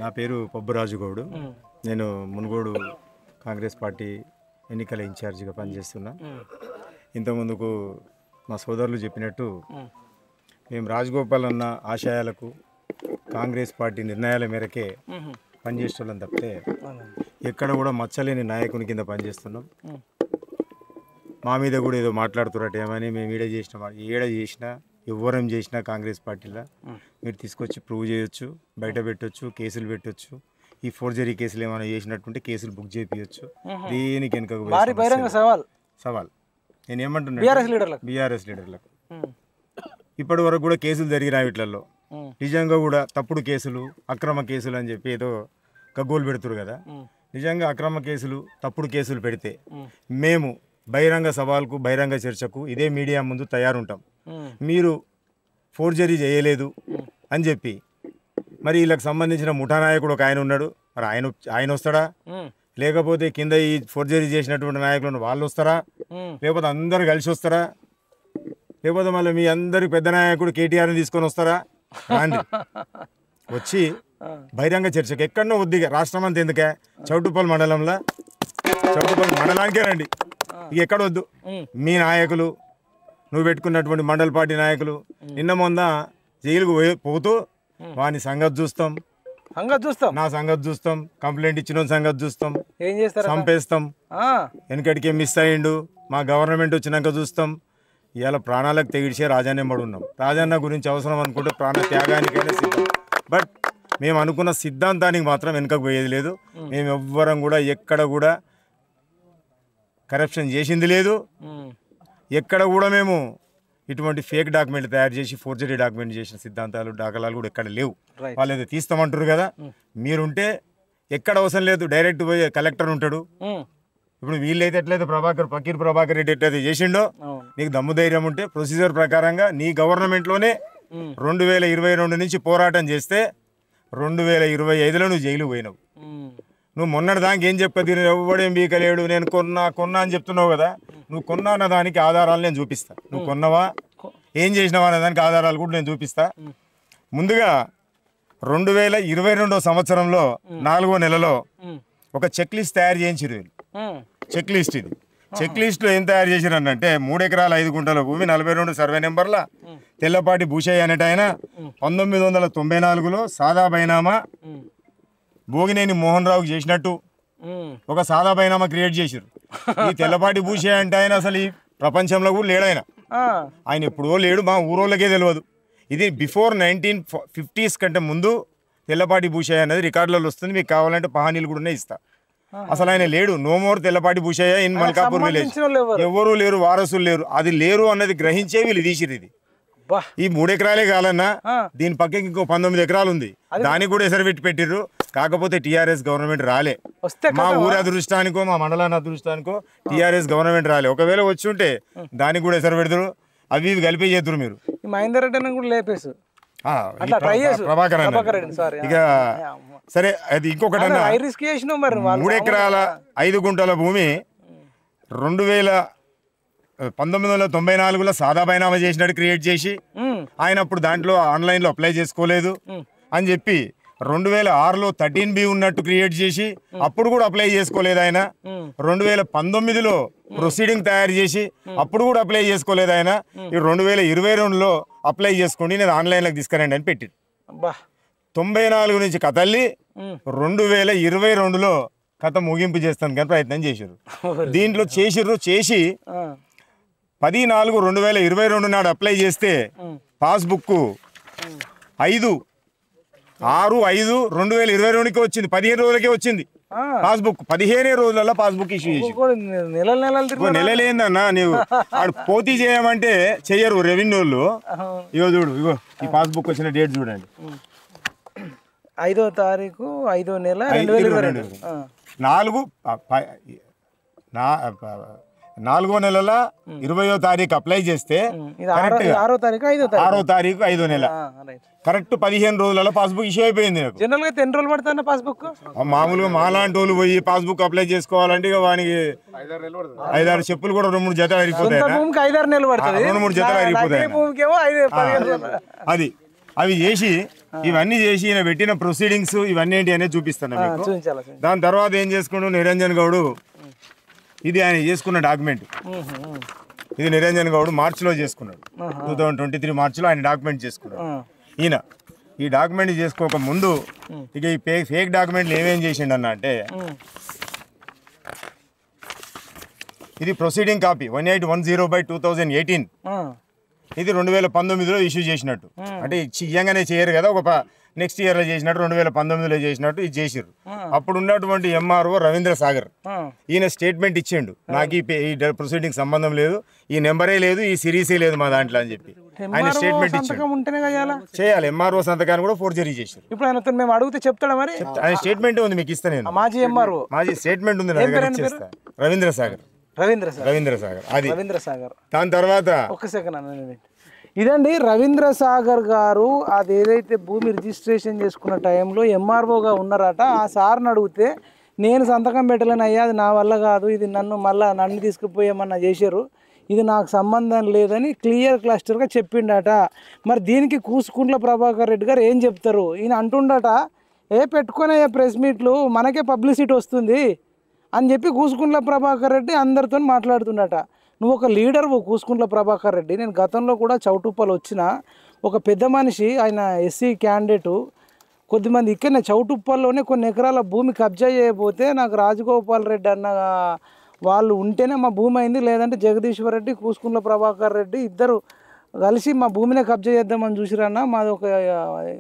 నా పేరు పబ్బురాజు గౌడు. నేను మునుగోడు కాంగ్రెస్ పార్టీ ఎన్నికల ఇన్ఛార్జిగా పనిచేస్తున్నా. ఇంతకుముందుకు మా సోదరులు చెప్పినట్టు మేము రాజగోపాల్ అన్న ఆశయాలకు కాంగ్రెస్ పార్టీ నిర్ణయాల మేరకే పనిచేస్తున్నాం తప్పితే ఎక్కడ కూడా మచ్చలేని నాయకుని కింద పనిచేస్తున్నాం. మా మీద కూడా ఏదో మాట్లాడుతున్నట్టు ఏమని మేము ఏడ చేసినా ఎవరం చేసినా కాంగ్రెస్ పార్టీలో మీరు తీసుకొచ్చి ప్రూవ్ చేయొచ్చు, బయట పెట్టొచ్చు, కేసులు పెట్టొచ్చు. ఈ ఫోర్జరీ కేసులు ఏమైనా చేసినట్టుంటే కేసులు బుక్ చేయించవచ్చు. దేనికి వెనక సవాల్ నేను ఏమంటున్నా బీఆర్ఎస్ లీడర్లకు ఇప్పటి వరకు కూడా కేసులు జరిగినాయి. వీటిల్లో నిజంగా కూడా తప్పుడు కేసులు, అక్రమ కేసులు అని చెప్పి ఏదో గగ్గోలు పెడుతురు కదా. నిజంగా అక్రమ కేసులు, తప్పుడు కేసులు పెడితే మేము బహిరంగ సవాల్కు, బహిరంగ చర్చకు ఇదే మీడియా ముందు తయారుంటాం. మీరు ఫోర్జరీ చేయలేదు అని చెప్పి మరి వీళ్ళకి సంబంధించిన ముఠా నాయకుడు ఒక ఆయన ఉన్నాడు. మరి ఆయన వస్తాడా, లేకపోతే కింద ఈ ఫోర్జరీ చేసినటువంటి నాయకులను వాళ్ళు వస్తారా, లేకపోతే అందరు కలిసి వస్తారా, లేకపోతే మళ్ళీ మీ అందరి పెద్ద నాయకుడు కేటీఆర్ని తీసుకొని వస్తారా? రాండి, వచ్చి బహిరంగ చర్చకు ఎక్కడనో వద్దిగా రాష్ట్రం అంతా ఎందుకే చౌటుపల్లి మండలానికే రండి. ఇక ఎక్కడ వద్దు. మీ నాయకులు, నువ్వు పెట్టుకున్నటువంటి మండల పార్టీ నాయకులు నిన్న మొన్న జైలుకు పోతూ వాని సంగతి చూస్తాం, నా సంగతి చూస్తాం, కంప్లైంట్ ఇచ్చిన సంగతి చూస్తాం, చంపేస్తాం, వెనకటికే మిస్ అయ్యిండు, మా గవర్నమెంట్ వచ్చినాక చూస్తాం. ఇవాళ ప్రాణాలకు తెగిడిచే రాజానే పడున్నాం. రాజన్న గురించి అవసరం అనుకుంటే ప్రాణ త్యాగానికైనా సిద్ధం. బట్ మేము అనుకున్న సిద్ధాంతానికి మాత్రం వెనుకకు పోయేది లేదు. మేము ఎవ్వరం కూడా ఎక్కడ కూడా కరప్షన్ చేసింది లేదు. ఎక్కడ కూడా మేము ఇటువంటి ఫేక్ డాక్యుమెంట్ తయారు చేసి ఫోర్జరీ డాక్యుమెంట్ చేసిన సిద్ధాంతాలు, దాఖలాలు కూడా ఎక్కడ లేవు. వాళ్ళు ఏదో తీస్తామంటారు కదా, మీరుంటే ఎక్కడ అవసరం లేదు. డైరెక్ట్ పోయి కలెక్టర్ ఉంటాడు. ఇప్పుడు వీళ్ళైతే ఎట్లయితే ఫకీర్ ప్రభాకర్ రెడ్డి ఎట్లయితే చేసిండో, నీకు దమ్ము ధైర్యం ఉంటే ప్రొసీజర్ ప్రకారంగా నీ గవర్నమెంట్లోనే 2022 నుంచి పోరాటం చేస్తే 2025లో నువ్వు జైలు పోయినావు. నువ్వు మొన్నటి దానికి ఏం చెప్పది, ఎవడేం బీకలేడు, నేను కొన్నా అని చెప్తున్నావు కదా. నువ్వు కొన్నా అన్న దానికి ఆధారాలు నేను చూపిస్తా. నువ్వు కొన్నవా, ఏం చేసినావా అనే దానికి ఆధారాలు కూడా నేను చూపిస్తా. ముందుగా 2022 సంవత్సరంలో 4వ నెలలో ఒక చెక్ లిస్ట్ తయారు చేయించారు వీళ్ళు. చెక్ లిస్ట్ ఇది. చెక్ లిస్ట్లో ఏం తయారు చేసిరంటే 3 ఎకరాల 5 గుంటల భూమి, 42 సర్వే నెంబర్ల తెల్లపాటి భూషయ్య అనేట ఆయన 1994లో సాదా బైనామా భోగినేని మోహన్ రావుకి చేసినట్టు ఒక సాదా బైనామా క్రియేట్ చేసిరు. ఈ తెల్లపాటి భూషయ్య అంటే ఆయన అసలు ఈ ప్రపంచంలో కూడా లేడు. ఆయన ఎప్పుడో లేడు, మా ఊరోళ్ళకే తెలియదు. ఇది బిఫోర్ 1950s కంటే ముందు తెల్లపాటి భూషయ్య అనేది రికార్డులలో వస్తుంది. మీకు కావాలంటే పహానీలు కూడా ఇస్తా. అసలు ఆయన లేడు. No more Tellapati Bhushayya in Malkapur village. ఎవరు లేరు, వారసులు లేరు. అది లేరు అన్నది గ్రహించే వీళ్ళు తీసిరు. ఇది ఈ 3 ఎకరాలే కాలన్నా, దీని పక్కకి ఇంకో 19 ఎకరాలు ఉంది. దానికి కూడా ఎసరు పెట్టిర్రు. కాకపోతే టీఆర్ఎస్ గవర్నమెంట్ రాలే. మా ఊరి అదృష్టానికో మా మండలాన్ని అదృష్టానికో టీఆర్ఎస్ గవర్నమెంట్ రాలే. ఒకవేళ వచ్చి ఉంటే దానికి కూడా ఎసరు పెడతారు. అవి ఇవి కలిపి చేద్దరు. మీరు మహేందర్ రెడ్డి కూడా లేపేసు ప్రభాకర్ ఇక సరే. అది ఇంకొకటి 3 ఎకరాల 5 గుంటల భూమి 1994లో సాదా బైనామా చేసినట్టు క్రియేట్ చేసి ఆయన అప్పుడు దాంట్లో ఆన్లైన్లో అప్లై చేసుకోలేదు అని చెప్పి 2006లో 13B ఉన్నట్టు క్రియేట్ చేసి అప్పుడు కూడా అప్లై చేసుకోలేదు ఆయన. 2019లో ప్రొసీడింగ్ తయారు చేసి అప్పుడు కూడా అప్లై చేసుకోలేదు ఆయన. 2022లో అప్లై చేసుకోండి, నేను ఆన్లైన్లోకి తీసుకురండి అని పెట్టింది. 94 నుంచి కథల్లి 2022లో కథ ముగింపు చేస్తాను కానీ ప్రయత్నం చేశారు. దీంట్లో చేసి 10/4/2022 నాడు అప్లై చేస్తే పాస్బుక్ 5/6/5/2022కి వచ్చింది. 15 రోజులకే వచ్చింది పాస్బుక్. 15 రోజులలో పాస్బుక్ ఇష్యూ చేసి నెలలేందన్నా. నీవు ఆడు పోటీ చేయమంటే చెయ్యరు రెవెన్యూ వాళ్ళు. ఇగో చూడు, ఇగో ఈ పాస్బుక్ వచ్చిన డేట్ చూడండి, 5వ తారీఖు 5వ నెల 2022. 4వ నెలల 20వ తారీఖు అప్లై చేస్తే 6వ తారీఖు 5వ నెల కరెక్ట్ 15 రోజులలో పాస్బుక్ ఇష్యూ అయిపోయింది. జనరల్ గా ఎన్ని రోజులు పడుతుంది పాస్బుక్? మామూలుగా మాలాంటి వాళ్ళు పోయి పాస్బుక్ అప్లై చేసుకోవాలంటే ఇక వానికి 5-6 చెప్పులు కూడా 2-3 జతలు అయిపోతాయి. 5-6 నెలలు పడుతుంది. 2-3 జతలు అయిపోతాయి. అది అవి చేసి ఇవన్నీ చేసి ఈయన పెట్టిన ప్రొసీడింగ్స్ ఇవన్నీ ఏంటి అనేది చూపిస్తాను మీకు. చూపించాలి. దాని తర్వాత ఏం చేసుకున్నాడు నిరంజన్ గౌడ్, ఇది ఆయన చేసుకున్న డాక్యుమెంట్. ఇది నిరంజన్ గౌడ్ మార్చిలో చేసుకున్నాడు, 2023 మార్చిలో ఆయన డాక్యుమెంట్ చేసుకున్నాడు. ఈయన ఈ డాక్యుమెంట్ చేసుకోక ముందు ఇక ఈ ఫేక్ డాక్యుమెంట్లు ఏమేం చేసిండు అన్న అంటే, ఇది ప్రొసీడింగ్ కాపీ 1810/2018. ఇది 2019లో ఇష్యూ చేసినట్టు, అంటే ఇయ్యంగానే చేయరు కదా, ఒక నెక్స్ట్ ఇయర్లో చేసినట్టు 2019లో చేసినట్టు ఇది చేసిర్రు. అప్పుడు ఉన్నటువంటి ఎంఆర్ఓ రవీంద్ర సాగర్ ఈయన స్టేట్మెంట్ ఇచ్చిండు, నాకు ఈ ప్రొసీడింగ్ సంబంధం లేదు, ఈ నెంబరే లేదు, ఈ సిరీసే లేదు మా దాంట్లో అని చెప్పి ఆయన స్టేట్మెంట్ ఇచ్చిండు. చేయాలి, ఎంఆర్ఓ సంతకాన్ని కూడా ఫోర్జరీ చేశారు. ఇప్పుడు ఆయన మేము అడిగితే చెప్తాడా మరి? ఆయన స్టేట్మెంట్ ఉంది, మీకు ఇస్తా నేను. మాజీ ఎంఆర్ఓ మాజీ స్టేట్మెంట్ ఉంది, రవీంద్ర సాగర్. అది రవీంద్ర సాగర్. దాని తర్వాత ఒక్క సెకండ్ అన్న, ఇదండి రవీంద్ర సాగర్ గారు. అది ఏదైతే భూమి రిజిస్ట్రేషన్ చేసుకున్న టైంలో ఎంఆర్ఓగా ఉన్నారట. ఆ సార్ని అడిగితే నేను సంతకం పెట్టలేను అయ్యా, అది నా వల్ల కాదు, ఇది నన్ను తీసుకుపోయేమన్నా చేశారు, ఇది నాకు సంబంధం లేదని క్లియర్ క్లస్టర్గా చెప్పిండట. మరి దీనికి కూసుకుంట్ల ప్రభాకర్ రెడ్డి గారు ఏం చెప్తారు? ఈయన అంటుండట, పెట్టుకునే ప్రెస్ మీట్లు మనకే పబ్లిసిటీ వస్తుంది అని చెప్పి కూసుకుంట్ల ప్రభాకర్ రెడ్డి అందరితో మాట్లాడుతుండట. నువ్వు ఒక లీడర్వు కూసుకుంట్ల ప్రభాకర్ రెడ్డి. నేను గతంలో కూడా చౌటుప్పలు వచ్చిన ఒక పెద్ద మనిషి, ఆయన ఎస్సీ క్యాండిడేటు, కొద్దిమంది ఇక్కడనే చౌటుప్పల్లోనే కొన్ని ఎకరాల భూమి కబ్జా చేయబోతే నాకు రాజగోపాల్ రెడ్డి అన్న వాళ్ళు ఉంటేనే మా భూమి అయింది, లేదంటే జగదీశ్వర్ రెడ్డి కూసుకుంట్ల ప్రభాకర్ రెడ్డి ఇద్దరు కలిసి మా భూమినే కబ్జా చేద్దామని చూసిరన్న. మాది ఒక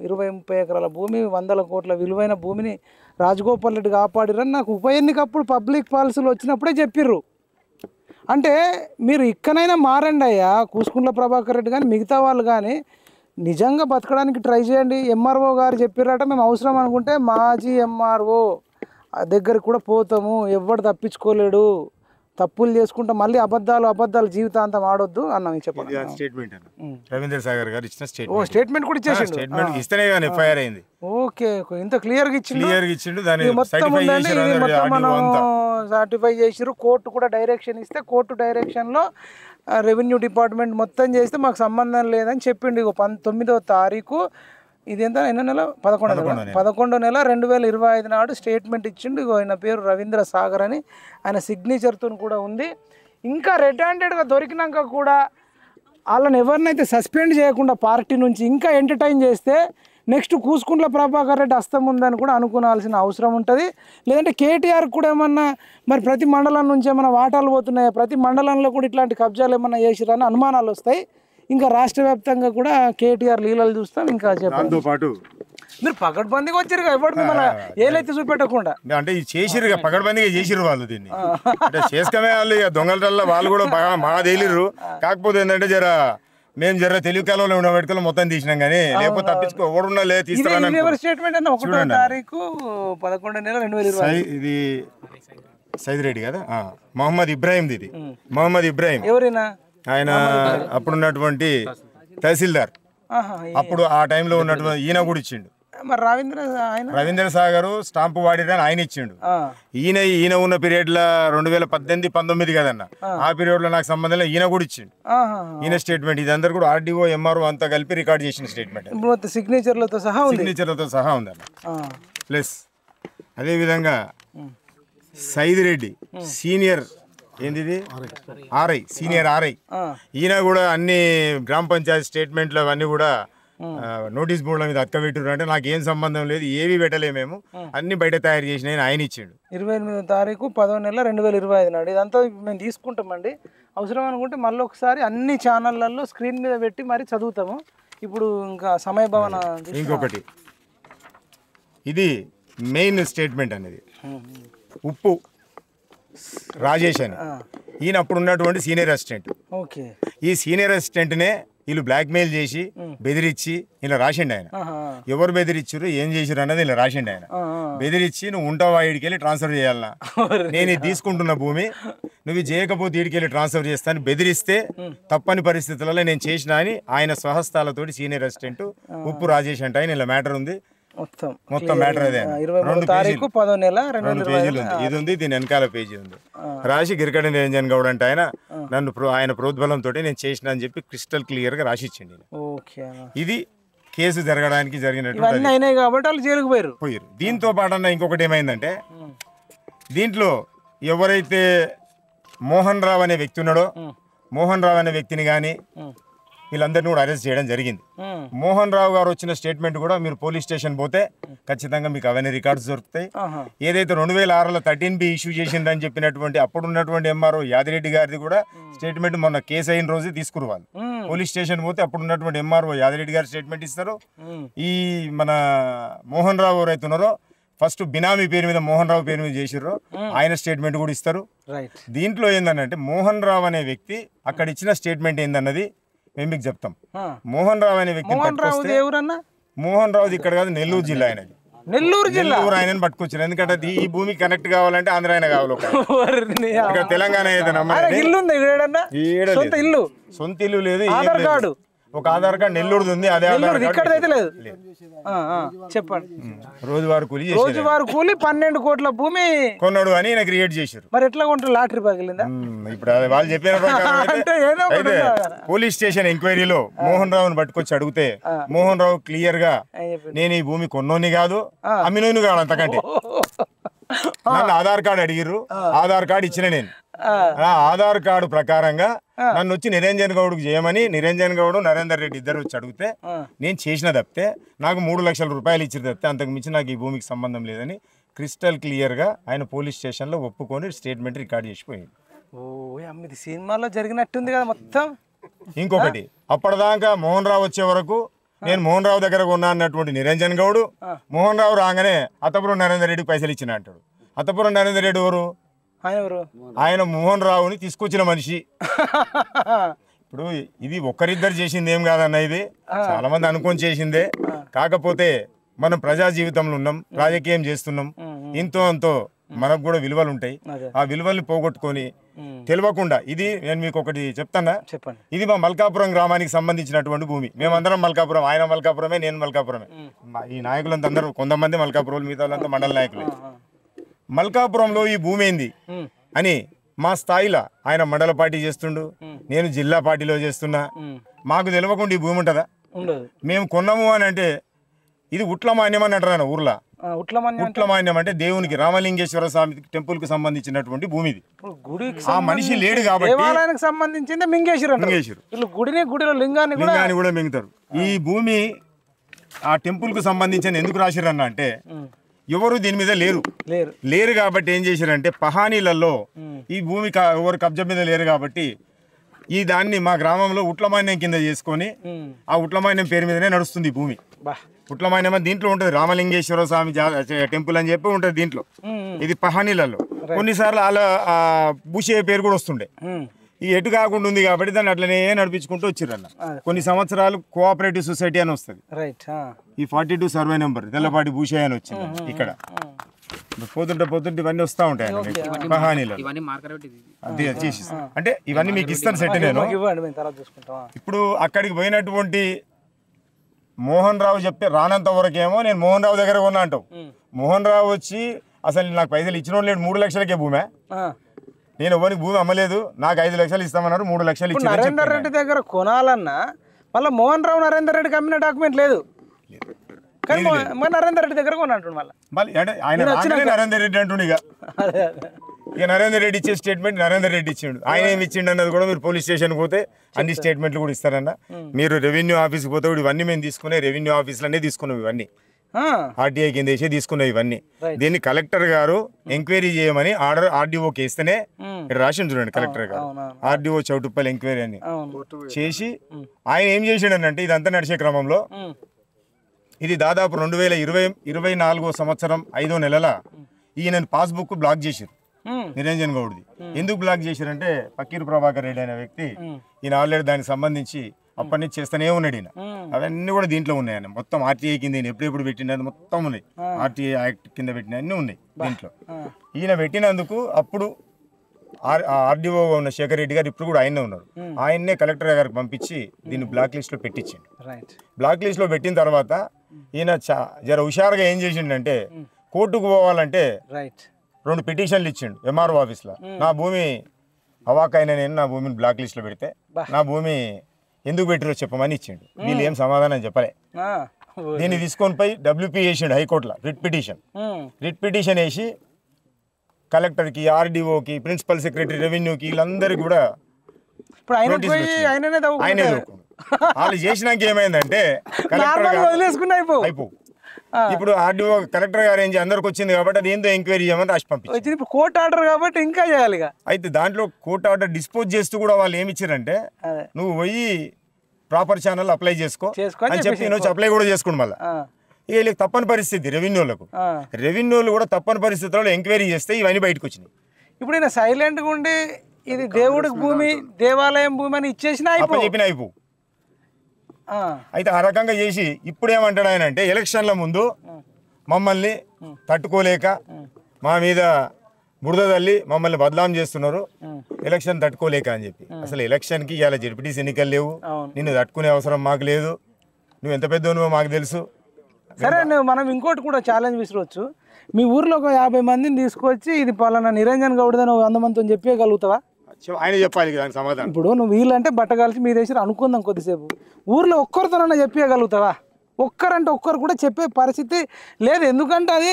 20-30 ఎకరాల భూమి, 100 కోట్ల విలువైన భూమిని రాజగోపాల్ రెడ్డి కాపాడిరని నాకు ఉప ఎన్నికప్పుడు పబ్లిక్ పాలసీలు వచ్చినప్పుడే చెప్పిర్రు. అంటే మీరు ఇక్కడైనా మారండి అయ్యా, కూసుకుంట్ల ప్రభాకర్ రెడ్డి కానీ మిగతా వాళ్ళు కానీ నిజంగా బతకడానికి ట్రై చేయండి. ఎంఆర్ఓ గారు చెప్పారట, మేము అవసరం అనుకుంటే మాజీ ఎంఆర్ఓ దగ్గరికి కూడా పోతాము, ఎవడు తప్పించుకోలేడు, తప్పులు చేసుకుంటా మళ్ళీ అబద్ధాలు జీవితాంతం ఆడొద్దు అన్నాం. చెప్పండి. స్టేట్మెంట్ రవీంద్ర సాగర్ గారు ఇచ్చిన స్టేట్మెంట్ కూడా ఇచ్చేసి స్టేట్మెంట్ ఇస్తేనే కానీ ఎఫ్ఐఆర్ అయింది. ఓకే, ఇంత క్లియర్గా ఇచ్చిండు. దాన్ని మొత్తం మనం సర్టిఫై చేసిరు. కోర్టు కూడా డైరెక్షన్ ఇస్తే కోర్టు డైరెక్షన్లో రెవెన్యూ డిపార్ట్మెంట్ మొత్తం చేస్తే మాకు సంబంధం లేదని చెప్పిండు. 19వ తారీఖు ఇది ఎంత ఎన్నో నెల 11వ నెల 2025 నాడు స్టేట్మెంట్ ఇచ్చిండు. ఆయన పేరు రవీంద్ర సాగర్ అని, ఆయన సిగ్నేచర్తో కూడా ఉంది. ఇంకా రెడ్ హ్యాండెడ్గా దొరికినాక కూడా వాళ్ళని ఎవరినైతే సస్పెండ్ చేయకుండా పార్టీ నుంచి ఇంకా ఎంటర్టైన్ చేస్తే నెక్స్ట్ కూసుకుంట్ల ప్రభాకర్ రెడ్డి హస్తం ఉందని కూడా అనుకోవాల్సిన అవసరం ఉంటుంది. లేదంటే కేటీఆర్ కూడా ఏమన్నా మరి ప్రతి మండలం నుంచి ఏమైనా వాటాలు పోతున్నాయా, ప్రతి మండలంలో కూడా ఇట్లాంటి కబ్జాలు ఏమన్నా చేసిరని అనుమానాలు వస్తాయి. ఇంకా రాష్ట్ర వ్యాప్తంగా కూడా కేటీఆర్ లీలలు చూస్తాం. ఇంకా దాంతో పాటు మీరు పకడ్బందీగా వచ్చారు ఎవరు మిమ్మల్ని ఏలైతే చూపెట్టకుండా, అంటే ఇది చేసిరు పకడ్బందీగా చేసిరు వాళ్ళు దీన్ని, అంటే చేసుకమే వాళ్ళు ఇక దొంగల వాళ్ళు కూడా బాగా తేలిర్రు. కాకపోతే ఏంటంటే మేము తెలివి కాలంలో ఉండబెట్టుకుని మొత్తం తీసినాం, కానీ లేకపోతే తప్పించుకో ఎవడున్నా లేదు తీసుకోవాలి. స్టేట్మెంట్ అన్న 1వ తారీఖు 11వ నెల 2020. ఇది సైద్ రెడ్డి కదా, మొహమ్మద్ ఇబ్రాహిం. ఇది మొహమ్మద్ ఇబ్రాహిం ఎవరైనా ఆయన అప్పుడున్నటువంటి తహసీల్దార్, అప్పుడు ఆ టైంలో ఉన్నటువంటి ఈయన కూడా ఇచ్చిండు. మరి రవీంద్ర సాగర్ స్టాంపు వాడిరని ఆయన ఇచ్చిండు. ఈయన ఉన్న పీరియడ్ లో 2018-19 కదన్న, ఆ పీరియడ్ లో నాకు సంబంధం లేదు, ఈయన కూడా ఇచ్చిండు. ఈయన స్టేట్మెంట్ ఇది అందరు కూడా ఆర్డీఓ ఎంఆర్ఓ అంతా కలిపి రికార్డ్ చేసిన స్టేట్మెంట్, సిగ్నేచర్లతో సహా ఉందన్న. ప్లస్ అదేవిధంగా Syed Reddy senior RI, senior RI, ఈయన కూడా అన్ని గ్రామ పంచాయతీ స్టేట్మెంట్లు అవన్నీ కూడా నోటీస్ బోర్డుల మీద అక్కబెట్టారు. అంటే నాకు ఏం సంబంధం లేదు, ఏవి పెట్టలేము, మేము అన్ని బయట తయారు చేసిన ఆయన ఇచ్చిండు. 28వ తారీఖు 10వ నెల 2025 నాడు ఇదంతా మేము తీసుకుంటామండి. అవసరం అనుకుంటే మళ్ళీ ఒకసారి అన్ని ఛానళ్లలో స్క్రీన్ మీద పెట్టి మరి చదువుతాము. ఇప్పుడు ఇంకా సమయభావన. ఇంకొకటి, ఇది మెయిన్ స్టేట్మెంట్ అనేది ఉప్పు రాజేష్ అని, ఈయన అప్పుడు ఉన్నటువంటి సీనియర్ అసిస్టెంట్. ఈ సీనియర్ అసిస్టెంట్నే వీళ్ళు బ్లాక్మెయిల్ చేసి బెదిరించి ఇలా రాసిండు. ఆయన ఎవరు బెదిరించారు ఏం చేసారు అన్నది ఇలా రాసిండు. ఆయన బెదిరించి నువ్వు ఉంటావా, ఈడికెళ్ళి ట్రాన్స్ఫర్ చేయాలన్నా, నేను ఇది తీసుకుంటున్న భూమి నువ్వు చేయకపోతే ఈడికెళ్ళి ట్రాన్స్ఫర్ చేస్తాను బెదిరిస్తే తప్పని పరిస్థితులలో నేను చేసిన అని ఆయన స్వహస్తాలతోటి సీనియర్ అసిస్టెంట్ ఉప్పు రాజేష్ అంటే ఆయన ఇలా మ్యాటర్ ఉంది. మొత్తం మ్యాటర్ అదే 2 పేజీలు ఉంది. ఇది ఉంది, దీని వెనకాల పేజీ ఉంది. రాసి గిరికడ నిరంజన్ గౌడ్ అంటే ఆయన ప్రోద్బలంతో నేను చేసిన అని చెప్పి క్రిస్టల్ క్లియర్ గా రాసి ఇచ్చింది. ఇది కేసు జరగడానికి జరిగినట్టు ఇవన్నీ అయినాయి కాబట్టి వాళ్ళు జైలుకు పోయారు. పోయారు. దీంతో పాటన్నా ఇంకొకటి ఏమైందంటే దీంట్లో ఎవరైతే మోహన్ రావు అనే వ్యక్తి ఉన్నాడో మోహన్ రావు అనే వ్యక్తిని కానీ వీళ్ళందరినీ కూడా అరెస్ట్ చేయడం జరిగింది. మోహన్ రావు గారు వచ్చిన స్టేట్మెంట్ కూడా మీరు పోలీస్ స్టేషన్ పోతే ఖచ్చితంగా మీకు అవన్నీ రికార్డ్స్ దొరుకుతాయి. ఏదైతే 2006లో 13B ఇష్యూ చేసిందని చెప్పినటువంటి అప్పుడు ఉన్నటువంటి ఎంఆర్ఓ యాదిరెడ్డి గారిది కూడా స్టేట్మెంట్ మొన్న కేసు అయిన రోజే తీసుకురు వాళ్ళు. పోలీస్ స్టేషన్ పోతే అప్పుడు ఉన్నటువంటి ఎంఆర్ఓ యాదిరెడ్డి గారు స్టేట్మెంట్ ఇస్తారు. ఈ మన మోహన్ రావు ఎవరైతే ఉన్నారో ఫస్ట్ బినామీ పేరు మీద మోహన్ రావు పేరు మీద చేసిర్రో ఆయన స్టేట్మెంట్ కూడా ఇస్తారు. దీంట్లో ఏందనంటే మోహన్ రావు అనే వ్యక్తి అక్కడ ఇచ్చిన స్టేట్మెంట్ ఏందన్నది మేము మీకు చెప్తాం. మోహన్ రావు అనే వ్యక్తి మోహన్ రావు ఇక్కడ కాదు, నెల్లూరు జిల్లా ఆయనది. నెల్లూరు ఆయనని పట్టుకొచ్చారు. ఎందుకంటే ఈ భూమి కనెక్ట్ కావాలంటే ఆంధ్ర ఆయన కావాలి. ఇక్కడ తెలంగాణ సొంత ఇల్లు లేదు, ఒక ఆధార్ కార్డు నెల్లూరుది ఉంది. అదే చెప్పండి. రోజువారీ కూలి 12 కోట్ల భూమి కొన్నాడు అని ఆయన క్రియేట్ చేశారు. మరి ఎట్లా కొంటారు? లాటరీ పగిలిందా? ఇప్పుడు వాళ్ళు చెప్పిన అయితే పోలీస్ స్టేషన్ ఎంక్వైరీలో మోహన్ రావుని పట్టుకొచ్చి అడిగితే మోహన్ రావు క్లియర్ గా నేను ఈ భూమి కొన్నోని కాదు అమ్మినోని కాదు, అంతకంటే నన్ను ఆధార్ కార్డు అడిగిర్రు, ఆధార్ కార్డు ఇచ్చిన నేను ఆధార్ కార్డు ప్రకారంగా నన్ను వచ్చి నిరంజన్ గౌడ్కి చేయమని నిరంజన్ గౌడ్ నరేందర్ రెడ్డి ఇద్దరు వచ్చి అడిగితే నేను చేసిన తప్పితే నాకు 3 లక్షల రూపాయలు ఇచ్చిన తప్పితే అంతకు మించి నాకు ఈ భూమికి సంబంధం లేదని క్రిస్టల్ క్లియర్ గా ఆయన పోలీస్ స్టేషన్ లో ఒప్పుకొని స్టేట్మెంట్ రికార్డ్ చేసిపోయింది. సినిమాలో జరిగినట్టుంది కదా మొత్తం. ఇంకొకటి అప్పటిదాకా మోహన్ రావు వచ్చే వరకు నేను మోహన్ రావు దగ్గర కొన్నా అన్నటువంటి నిరంజన్ గౌడ్ మోహన్ రావు రాగానే అత్తపురం నరేందర్ రెడ్డికి పైసలు ఇచ్చిన అంటాడు. అత్తపురం నరేందర్ రెడ్డి ఎవరు? ఆయన మోహన్ రావుని తీసుకొచ్చిన మనిషి. ఇప్పుడు ఇది ఒక్కరిద్దరు చేసింది ఏం కాదన్న, ఇది చాలా మంది అనుకొని చేసిందే. కాకపోతే మనం ప్రజా జీవితంలో ఉన్నాం, రాజకీయం చేస్తున్నాం, ఇంతో అంతో మనకు కూడా విలువలు ఉంటాయి. ఆ విలువల్ని పోగొట్టుకొని తెలియకుండా ఇది నేను మీకు ఒకటి చెప్తానా, చెప్పండి. ఇది మా మల్కాపురం గ్రామానికి సంబంధించినటువంటి భూమి. మేమందరం మల్కాపురం, ఆయన మల్కాపురమే, నేను మల్కాపురమే. ఈ నాయకులంతా అందరూ కొంతమంది మల్కాపురం, మిగతా వాళ్ళంతా మండల నాయకులే. మల్కాపురంలో ఈ భూమి ఏంది అని మా స్థాయిలో ఆయన మండల పార్టీ చేస్తుండు, నేను జిల్లా పార్టీలో చేస్తున్నా. మాకు తెలియకుండా ఈ భూమి ఉంటుందా? మేము కొన్నాము అని అంటే ఇది ఉట్లమాన్యం అని అంటారు ఊర్లో. ఉట్లమాన్యం అంటే దేవునికి రామలింగేశ్వర స్వామి టెంపుల్ కి సంబంధించినటువంటి భూమి ఇది. ఆ మనిషి లేడు కాబట్టి సంబంధించింది మింగేశ్వరు గుడిలో లింగాన్ని కూడా మింగుతారు. ఈ భూమి ఆ టెంపుల్ కు సంబంధించిన ఎందుకు రాసిరన్న అంటే ఎవరు దీని మీద లేరు కాబట్టి ఏం చేశారంటే పహానీలలో ఈ భూమి ఎవరు కబ్జా మీద లేరు కాబట్టి ఈ దాన్ని మా గ్రామంలో ఉట్లమాన్యం కింద చేసుకొని ఆ ఉట్లమాన్యం పేరు మీదనే నడుస్తుంది ఈ భూమి. ఉట్లమాన్యం దీంట్లో ఉంటుంది, రామలింగేశ్వర స్వామి టెంపుల్ అని చెప్పి ఉంటుంది దీంట్లో. ఇది పహానీలలో కొన్నిసార్లు అలా భూషే పేరు కూడా వస్తుండే. ఈ ఎటు కాకుండా ఉంది కాబట్టి దాన్ని అట్లనే నడిపించుకుంటూ వచ్చిర్రన్న. కొన్ని సంవత్సరాలు కోఆపరేటివ్ సొసైటీ అని వస్తుంది. ఈ 42 సర్వే నెంబర్ తెల్లపాటి భూషయ్య అని వచ్చింది ఇక్కడ. పోతుంటే ఇవన్నీ వస్తూ ఉంటాయి పహానీలో. అది చేసి అంటే ఇవన్నీ మీకు ఇస్తాను సెట్ నేను. ఇప్పుడు అక్కడికి పోయినటువంటి మోహన్ రావు చెప్తే రానంత వరకేమో నేను మోహన్ రావు దగ్గర కొన్నా అంటావు. మోహన్ రావు వచ్చి అసలు నాకు పైసలు ఇచ్చిన లేడు, 3 లక్షలకే భూమే, నేను ఎవరికి భూమి అమ్మలేదు, నాకు 5 లక్షలు ఇస్తామన్నారు, 3 లక్షలు ఇచ్చి నరేందర్ రెడ్డి దగ్గర కొనాలన్నా మళ్ళీ మోహన్ రావు నరేందర్ రెడ్డికి అమ్మిన డాక్యుమెంట్ లేదు. నరేందర్ రెడ్డి దగ్గర కొనంటు మళ్ళీ ఆయన నరేందర్ రెడ్డి అంటుండే. ఇక నరేందర్ రెడ్డి ఇచ్చే స్టేట్మెంట్ నరేందర్ రెడ్డి ఇచ్చిండు. ఆయన ఏమి ఇచ్చిండు అన్నది కూడా మీరు పోలీస్ స్టేషన్ పోతే అన్ని స్టేట్మెంట్లు కూడా ఇస్తారన్న. మీరు రెవెన్యూ ఆఫీస్కి పోతే కూడా ఇవన్నీ మేము తీసుకునే రెవెన్యూ ఆఫీస్లోనే తీసుకున్నాం, ఇవన్నీ ఆర్టీఐ కింద వేసి తీసుకున్నాం ఇవన్నీ. దీన్ని కలెక్టర్ గారు ఎంక్వైరీ చేయమని ఆర్డర్ ఆర్డీఓకి వేస్తేనే ఇక్కడ రాసి చూడండి, కలెక్టర్ గారు ఆర్డీఓ చౌటుప్పల్ ఎంక్వైరీ అని చేసి ఆయన ఏం చేసిండనంటే ఇదంతా నడిచే క్రమంలో ఇది దాదాపు 2024 సంవత్సరం 5వ నెలల ఈయన పాస్బుక్ బ్లాక్ చేశారు నిరంజన్ గౌడ్ది. ఎందుకు బ్లాక్ చేశారంటే పక్కీరు ప్రభాకర్ రెడ్డి అనే వ్యక్తి ఈయన ఆల్రెడీ దానికి సంబంధించి అప్పటి నుంచి చేస్తూనే ఉన్నాడు ఈయన. అవన్నీ కూడా దీంట్లో ఉన్నాయన్న, మొత్తం ఆర్టీఐ కింద ఈయన ఎప్పుడెప్పుడు పెట్టినది మొత్తం ఉన్నాయి, ఆర్టీఐ యాక్ట్ కింద పెట్టిన అన్నీ ఉన్నాయి దీంట్లో. ఈయన పెట్టినందుకు అప్పుడు ఆర్డీఓ ఉన్న శేఖర్ రెడ్డి గారు ఇప్పుడు కూడా ఆయనే ఉన్నారు, ఆయన్నే కలెక్టర్ గారికి పంపించి దీన్ని బ్లాక్ లిస్ట్ లో పెట్టించిండు. బ్లాక్ లిస్ట్ లో పెట్టిన తర్వాత ఈయన జర హుషారుగా ఏం చేసిండంటే కోర్టుకు పోవాలంటే 2 పిటిషన్లు ఇచ్చిండు ఎంఆర్ఓ ఆఫీస్లో. నా భూమి అవాకైనా నేను నా భూమిని బ్లాక్ లిస్ట్లో పెడితే నా భూమి ఎందుకు పెట్టిరో చెప్పమని ఇచ్చిండు. వీళ్ళు ఏం సమాధానం చెప్పలే. దీన్ని తీసుకొని పోయి WP వేసిండు హైకోర్టులో రిట్ పిటిషన్ వేసి కలెక్టర్కి, RDOకి, ప్రిన్సిపల్ సెక్రటరీ, రెవెన్యూకి వీళ్ళందరికీ కూడా ఆయనే వాళ్ళు చేసినాక ఏమైందంటే అయిపో ఇప్పుడు RDO కలెక్టర్ గారు ఏం అందరికి వచ్చింది కాబట్టి అది ఏందో ఎంక్వైరీ చేయమని రాసి పంపించింది. ఇప్పుడు కోర్టు ఆర్డర్ కాబట్టి ఇంకా చేయాలి. అయితే దాంట్లో కోర్టు ఆర్డర్ డిస్పోజ్ చేస్తూ కూడా వాళ్ళు ఏమి ఇచ్చారంటే నువ్వు పోయి ప్రాపర్ ఛానల్ అప్లై చేసుకో అని చెప్పి నువ్వు అప్లై కూడా చేసుకోండి. మళ్ళీ వీళ్ళకి తప్పని పరిస్థితి రెవెన్యూలు కూడా తప్పని పరిస్థితుల్లో ఎంక్వైరీ చేస్తే ఇవన్నీ బయటకు వచ్చినాయి. ఇప్పుడు ఈయన సైలెంట్గా ఉండి ఇది దేవుడికి భూమి, దేవాలయం భూమి అని ఇచ్చేసిన చెప్పిన అయిపో. అయితే ఆ రకంగా చేసి ఇప్పుడు ఏమంటాడు ఆయన అంటే ఎలక్షన్ల ముందు మమ్మల్ని తట్టుకోలేక మా మీద బురద తల్లి మమ్మల్ని బదలాం చేస్తున్నారు, ఎలక్షన్ తట్టుకోలేక అని చెప్పి. అసలు ఎలక్షన్కి ఇవాళ జడ్పీటీసీ ఎన్నికలు లేవు, నిన్ను తట్టుకునే అవసరం మాకు లేదు, నువ్వు ఎంత పెద్ద నువ్వు మాకు తెలుసు. సరే మనం ఇంకోటి కూడా ఛాలెంజ్ విసిరవచ్చు. మీ ఊర్లో ఒక 50 మందిని తీసుకొచ్చి ఇది పలానా నిరంజన్ గౌడ్దని 100 మందితో చెప్పగలుగుతావా? ఆయన చెప్పాలి దానికి సమాధానం. ఇప్పుడు నువ్వు వీళ్ళంటే బట్ట కలిసి మీ దేశం అనుకుందాం కొద్దిసేపు, ఊర్లో ఒక్కరితోనన్నా చెప్పగలుగుతావా? ఒక్కరంటే ఒక్కరు కూడా చెప్పే పరిస్థితి లేదు. ఎందుకంటే అది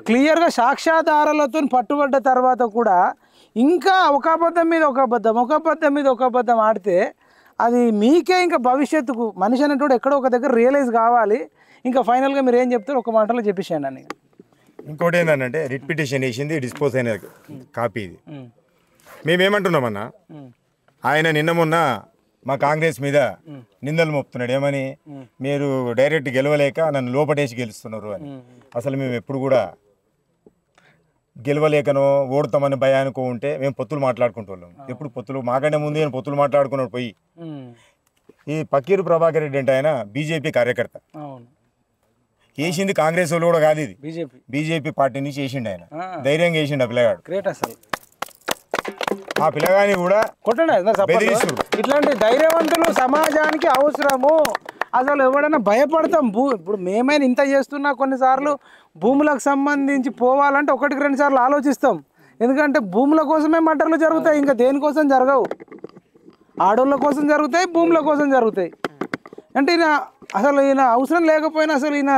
క్లియర్గా సాక్ష్యాధారాలతో పట్టుబడ్డ తర్వాత కూడా ఇంకా ఒక అబద్ధం మీద ఒక అబద్ధం ఆడితే అది మీకే ఇంకా భవిష్యత్తుకు మనిషి అనేటోడు ఎక్కడో ఒక దగ్గర రియలైజ్ కావాలి. ఇంకా ఫైనల్గా మీరు ఏం చెప్తారు ఒక మాటలో చెప్పేసాను అని. ఇంకోటి ఏంటంటే రిట్ పిటిషన్ వేసింది డిస్పోజ్ అయిన కాపీ ఇది. మేమేమంటున్నామన్నా, ఆయన నిన్న మొన్న మా కాంగ్రెస్ మీద నిందలు మోపుతున్నాడు. ఏమని? మీరు డైరెక్ట్ గెలవలేక నన్ను లోపటేసి గెలుస్తున్నారు అని. అసలు మేము ఎప్పుడు కూడా గెలవలేకనో ఓడతామని భయానికో ఉంటే మేము పొత్తులు మాట్లాడుకుంటున్నాం. ఎప్పుడు పొత్తులు మాకంటే ముందు నేను పొత్తులు మాట్లాడుకున్నాడు పోయి. ఈ పక్కీరు ప్రభాకర్ రెడ్డి అంటే ఆయన బీజేపీ కార్యకర్త, వేసింది కాంగ్రెస్ వాళ్ళు కూడా కాదు, ఇది బీజేపీ పార్టీ నుంచి వేసిండు. ఆయన ధైర్యంగా వేసిండు ఆ పిల్లగాడు. ఆ పిల్లగాని కూడా ఇట్లాంటి ధైర్యవంతులు సమాజానికి అవసరము. అసలు ఎవడైనా భయపడతాం. ఇప్పుడు మేమైనా ఇంత చేస్తున్నా కొన్నిసార్లు భూములకు సంబంధించి పోవాలంటే 1-2 సార్లు ఆలోచిస్తాం. ఎందుకంటే భూముల కోసమే మటర్లు జరుగుతాయి, ఇంకా దేనికోసం జరగవు. ఆడోళ్ళ కోసం జరుగుతాయి, భూముల కోసం జరుగుతాయి. అంటే ఈయన అవసరం లేకపోయినా అసలు ఈయన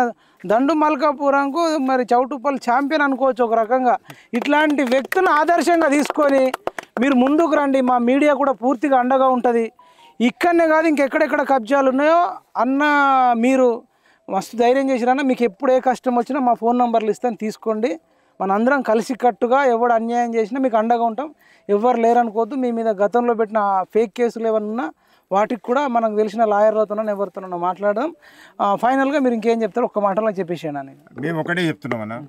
దండు మల్కాపురంకు మరి చౌటుప్పల్ ఛాంపియన్ అనుకోవచ్చు ఒక రకంగా. ఇట్లాంటి వ్యక్తులను ఆదర్శంగా తీసుకొని మీరు ముందుకు రండి. మా మీడియా కూడా పూర్తిగా అండగా ఉంటుంది. ఇక్కడనే కాదు ఇంకెక్కడెక్కడ కబ్జాలు ఉన్నాయో అన్న మీరు మస్తు ధైర్యం చేసిరన్న. మీకు ఎప్పుడు ఏ కష్టం వచ్చినా మా ఫోన్ నెంబర్లు ఇస్తాను, తీసుకోండి. మనందరం కలిసికట్టుగా ఎవడు అన్యాయం చేసినా మీకు అండగా ఉంటాం. ఎవరు లేరనుకోవద్దు. మీ మీద గతంలో పెట్టిన ఫేక్ కేసులు ఏమన్నా వాటికి కూడా మనకు తెలిసిన లాయర్లతోనో ఎవరితోనో మాట్లాడదాం. ఫైనల్గా మీరు ఇంకేం చెప్తారో ఒక్క మాటలో చెప్పేసాను. నేను మేము ఒకటే చెప్తున్నామన్నా,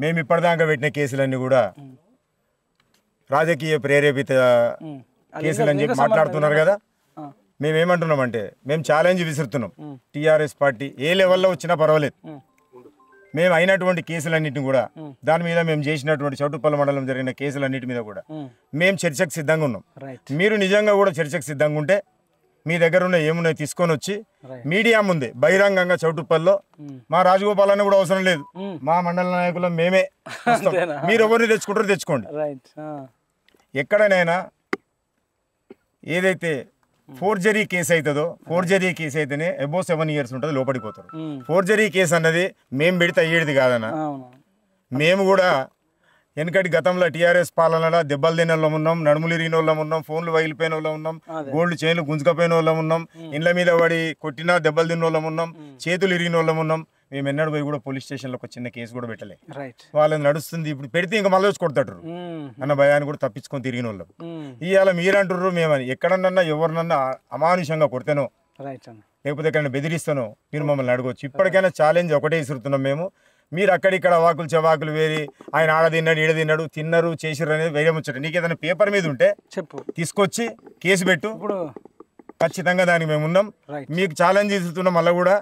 మేము ఇప్పటిదాకా పెట్టిన కేసులన్నీ కూడా రాజకీయ ప్రేరేపిత కేసులు అని చెప్పి మాట్లాడుతున్నారు కదా. మేమేమంటున్నామంటే మేము ఛాలెంజ్ విసురుతున్నాం. టీఆర్ఎస్ పార్టీ ఏ లెవెల్లో వచ్చినా పర్వాలేదు, మేము అయినటువంటి కేసులన్నింటినీ కూడా దాని మీద మేము చేసినటువంటి చౌటుప్పల్ మండలం జరిగిన కేసులన్నిటి మీద కూడా మేము చర్చకు సిద్ధంగా ఉన్నాం. మీరు నిజంగా కూడా చర్చకు సిద్ధంగా ఉంటే మీ దగ్గర ఉన్న ఏమున్నాయి తీసుకొని వచ్చి మీడియా ముందే బహిరంగంగా చౌటుప్పల్లో మా రాజగోపాల్ అన్న కూడా అవసరం లేదు, మా మండల నాయకులు మేమే, మీరు ఎవరిని తెచ్చుకుంటారో తెచ్చుకోండి. ఎక్కడనైనా ఏదైతే ఫోర్జరీ కేసు అవుతుందో, ఫోర్జరీ కేసు అయితేనే అబౌవ్ 7 years ఉంటుంది, లోపలికి పోతారు. ఫోర్జరీ కేసు అన్నది మేము పెడితే అయ్యేది కాదన్న. మేము కూడా వెనకటి గతంలో టీఆర్ఎస్ పాలనలో దెబ్బలు తిన వాళ్ళం ఉన్నాం, నడుములు ఇరిగిన వాళ్ళం ఉన్నాం, ఫోన్లు వగిలిపోయిన వాళ్ళం ఉన్నాం, గోల్డ్ చైన్లు గుంజుకపోయిన వాళ్ళం ఉన్నాం, ఇండ్ల మీద పడి కొట్టినా దెబ్బలు తిన్న వాళ్ళం ఉన్నాం, చేతులు ఇరిగిన వాళ్ళం ఉన్నాం. మేము ఎన్నడూ పోయి కూడా పోలీస్ స్టేషన్లో ఒక చిన్న కేసు కూడా పెట్టలే. వాళ్ళని నడుస్తుంది ఇప్పుడు పెడితే ఇంకా మళ్ళీ వచ్చి కొడతాడు అన్న భయాన్ని కూడా తప్పించుకొని తిరిగిన వాళ్ళం. ఇవాళ మీరంటారు మేమని ఎక్కడన్నా ఎవరినన్నా అమానుషంగా కొడితేనో లేకపోతే ఎక్కడైనా బెదిరిస్తానో మీరు మమ్మల్ని అడగవచ్చు. ఇప్పటికైనా ఛాలెంజ్ ఒకటే ఇస్తున్నాం మేము. మీరు అక్కడిక్కడ వాకులు చెవాకులు వేరి ఆయన ఆడ తిన్నాడు ఈడ తిన్నాడు తిన్నారు చేసిర్రు అనేది వేరే ముచ్చట. నీకు ఏదైనా పేపర్ మీద ఉంటే చెప్పు, తీసుకొచ్చి కేసు పెట్టు, ఖచ్చితంగా దానికి మేము ఉన్నాం. మీకు ఛాలెంజ్ ఇస్తున్నాం. మళ్ళీ కూడా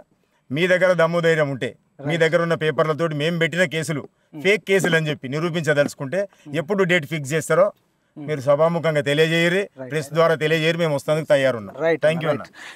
మీ దగ్గర దమ్ము ధైర్యం ఉంటే మీ దగ్గర ఉన్న పేపర్లతో మేము పెట్టిన కేసులు ఫేక్ కేసులు అని చెప్పి నిరూపించదలుచుకుంటే ఎప్పుడు డేట్ ఫిక్స్ చేస్తారో మీరు సభాముఖంగా తెలియజేయరు, ప్రెస్ ద్వారా తెలియజేయరు, మేము వస్తానికి తయారున్నాం. థ్యాంక్ యూ అన్న.